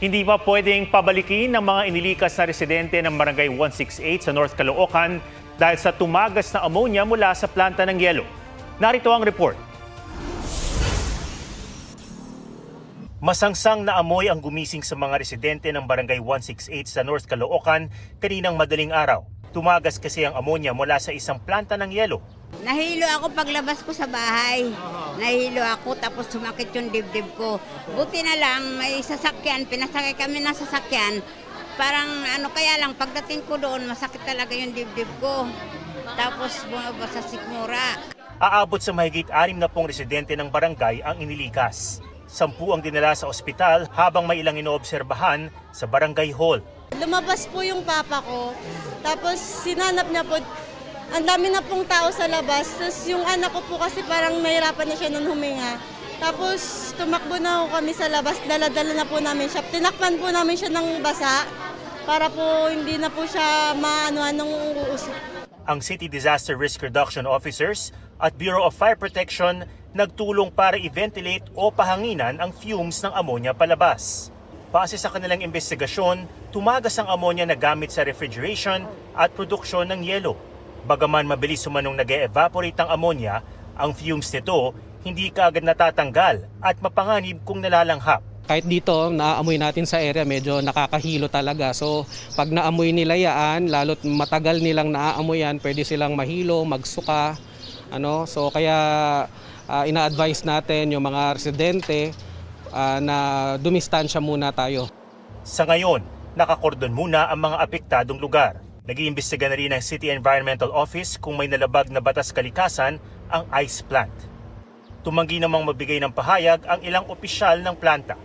Hindi pa pwedeng pabalikin ng mga inilikas na residente ng Barangay 168 sa North Caloocan dahil sa tumagas na ammonia mula sa planta ng yelo. Narito ang report. Masangsang na amoy ang gumising sa mga residente ng Barangay 168 sa North Caloocan kaninang madaling araw. Tumagas kasi ang ammonia mula sa isang planta ng yelo. Nahilo ako paglabas ko sa bahay. Nahilo ako tapos sumakit yung dibdib ko. Buti na lang may sasakyan, pinasakay kami ng sasakyan. Parang kaya lang pagdating ko doon masakit talaga yung dibdib ko. Tapos bumaba sa sikmura. Aabot sa mahigit 60 residente ng barangay ang inilikas. 10 ang dinala sa ospital habang may ilang inoobserbahan sa barangay hall. Lumabas po yung papa ko, tapos sinanap niya po, ang dami na pong tao sa labas, tapos yung anak ko po kasi parang nahirapan na siya nun huminga. Tapos tumakbo na po kami sa labas, dala-dala na po namin siya. Tinakpan po namin siya ng basa para po hindi na po siya anong uusok. Ang City Disaster Risk Reduction Officers at Bureau of Fire Protection nagtulong para i-ventilate o pahanginan ang fumes ng ammonia palabas. Base sa kanilang investigasyon, tumagas ang ammonia na gamit sa refrigeration at produksyon ng yelo. Bagaman mabilis sumanong nag-evaporate ang ammonia, ang fumes nito hindi kaagad natatanggal at mapanganib kung nalalanghap. Kahit dito, naamoy natin sa area, medyo nakakahilo talaga. So, pag naamoy nila yan, lalo't matagal nilang naaamoy yan, pwede silang mahilo, magsuka. So, kaya ina-advise natin yung mga residente na dumistansya muna tayo. Sa ngayon, nakakordon muna ang mga apektadong lugar. Nag-iimbestiga na rin ang City Environmental Office kung may nalabag na batas kalikasan ang ice plant. Tumanggi namang magbigay ng pahayag ang ilang opisyal ng planta.